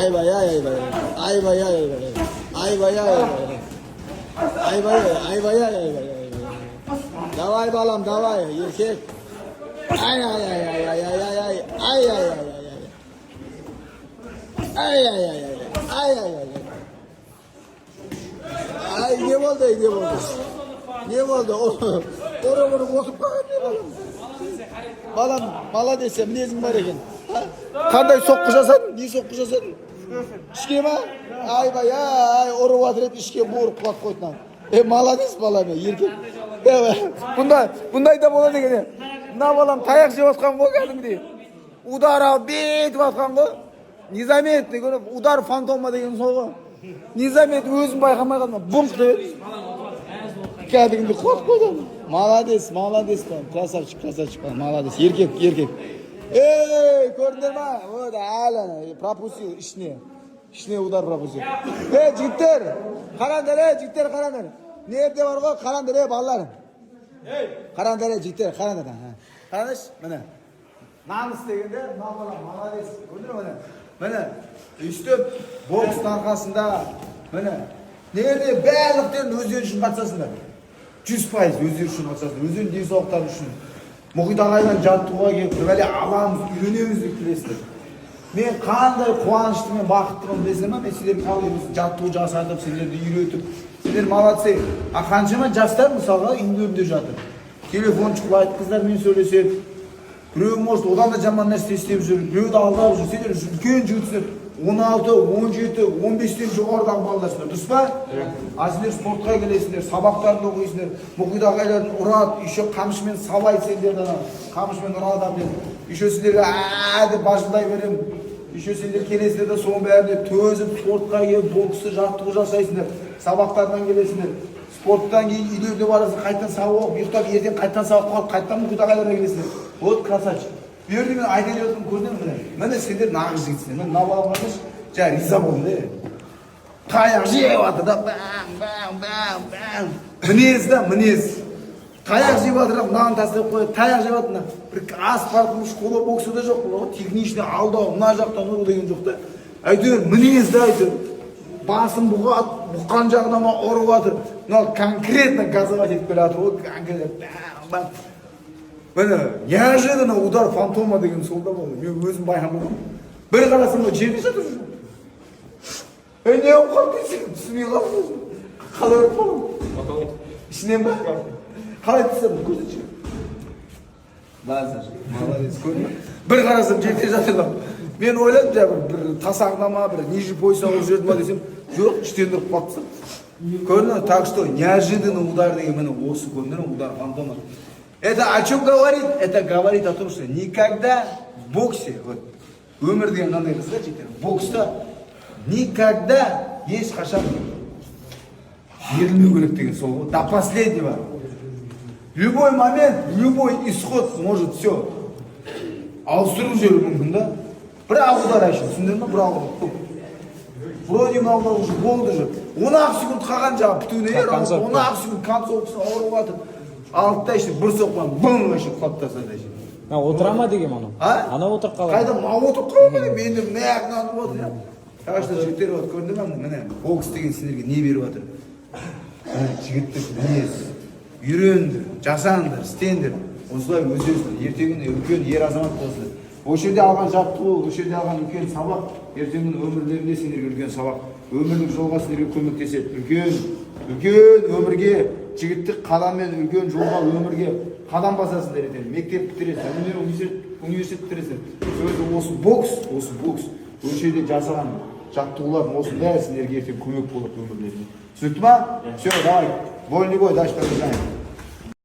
Ayvay ayvay. Ayvay ayvay. Ayvay ayvay. Ayvay ayvay ayvay. Davay balam davay erkek. Ay ay ay ay ay ay ay ay ay ay ay ay. Ay ay ay ay. Ay ay ay. Ay ne oldu ne oldu? Ne oldu? Onu korkutma ne balam? Balam bala desem nezim var eken. Qanday soqqu jasadın? Ne soqqu jasadın? İşke mi? Ayvay ay orup atırıp işke boğurup kulak koydular. Malades balam erkek. Bunday da болады eкен. Mına balam tayaq jеп atқан ғой кәдімгідей. Удар алып бетіп атқан ғой. Низамет деген удар фантома деген сол ғой. Низамет өзін байқамай қалды. Бунқ деп. Кәдімгідей құлап қойды. Молодец, молодец там. Красавчик, красавчик. Молодец. Еркек, еркек. Ей, көрдіңдер ма? Вот, әлі пропустил ішіне. İşine udar пропустил. Жігіттер, қараңдар, жігіттер қараңдар. Nerede var ғой? Қараңдар, балаларым. Қараңдар, жігіттер, қараңдар. Қараңдаршы, міне. Намыс дегенде, молодец. Көрдіңдер ме? Міне, үстіп бокс арқасында, міне. Nerede барлықтарын өздері үшін қатысасыңдар. 100% өздері үшін қатысасыңдар. Өздерінің денсаулықтары үшін. Мұхит ағайдан жаттығуға келіп, бәле аламыз, үйренеміз деп келесіздер. Мен қандай қуаныштымын, бақыттымын білесіздер ма? Мен сендерді қалаймыз, жаттығу жасатып, сендерді үйретіп. Сендер молодцы. А қаншама жастар мысалға үйлерінде жатыр. Телефон шұқылайды, қыздармен сөйлеседі. Біреу может одан да жаман нәрсе істеп жүр, біреуді алдап жүр. Сендер үлкен жігітсіздер. 16, 17, 15-тен жоғарыдағы балдарсыңдар, дұрыс па? А сендер спортқа келесіңдер, сабақтарында оқисыңдар, мұхит ағайлардың ұрады, еще қамшымен сабайды сендерді, қамшымен ұрады деп. Еще сендерге деп бажылдай берем. Еще сендер келесіңдер де соның бәріне төзіп спортқа келіп, боксты жаттығу жасайсыңдар, сабақтардан келесіңдер. Спорттан кейін үйлерде барасың, қайттан сабақ оқып, ұйықтап, ертең қайттан сабақ қалып, қайттан мұхит ағайларға келесіңдер. Вот красавчик. Берді мен айта келетін көрдім міне. Міне сендер нағыз жігітсіңдер. Мен мына балам қарашы, жаңа риза болдым де. Таяқ жеп жатыр да, бәң. Мінез да, мінез. Таяқ жеп жатыр да, мынаны тастап қойып, таяқ жеп жатыр да. Бір асфальт, школа боксы да жоқ, техничный алдау, мына жақтан ұру деген жоқ да. Әйтеуір мінез да әйтеуір. Басын бұққан жағынан ұрып жатыр. Мынау конкретно газовать етіп келе жатыр. Вот конкретно бәң. Міне, неожиданно удар фантома деген солда болды. Мен өзім байқамадым. Бір қарасам жерде жатыр жүр. Не оқып дейсің? Түсінбей қалдым өзім. Қалай ұрып қалдым? Ішінен ба? Қалай түсірдім? Көрсетші. Базар. Молодец, көрдің бе? Бір қарасам жерде жатыр. Мен ойладым, бір тасағына ма, бір ниже пояса ұрып жүрді ма десем, жоқ, іштен ұрып қалыпсың. Көрдің бе? Так что неожиданно удар деген міне осы көрдің бе? Удар фантома. Это о чем говорит? Это говорит о том, что никогда в боксе, вот, өмір деген қандай қыз да жігіттер, бокста никогда ешқашан берілмеу керек деген сол ғой. До последнего. Любой момент, любой исход может все. Ауыстырып жіберуі мүмкін да. Бір-ақ удар ашын, түсіндіңдер ме? Бір-ақ удар. Вроде мына удар уже болды же. 10-ақ секунд қалған жағы бітуіне, 10-ақ секунд концовкасын ауырып жатыр. Алтыда işte bir soqman bum işte құлап тастады işte. Отыра ма деген ана? Ана отырып қалады. Қайда мына отырып қалады ма? Мен де мына ағынан отыр ya. Так что жігіттер вот көрдіңдер ме? Міне бокс деген сендерге не беріп жатыр? Жігіттік мінез, үйреніңдер, жасаңдар, істеңдер. Осылай өздеріңіздер ертең күні үлкен ер азамат боласыңдар. Осы жерде алған жаттығу, осы жерде алған үлкен сабақ, ертең күні өмірлерінде сендерге үлкен сабақ, өмірлік жолға сендерге көмектеседі. Үлкен өмірге жігіттік қадаммен үлкен жолға өмірге қадам басасыңдар ертең. Мектеп бітіресің, университет бітіресің. Осы бокс, осы жерде жасаған жаттығулардың осының бәрі сендерге ертең көмек болады өмірлеріне. Түсінікті ма? Все, давай. Вольный бой, дальше побежаем.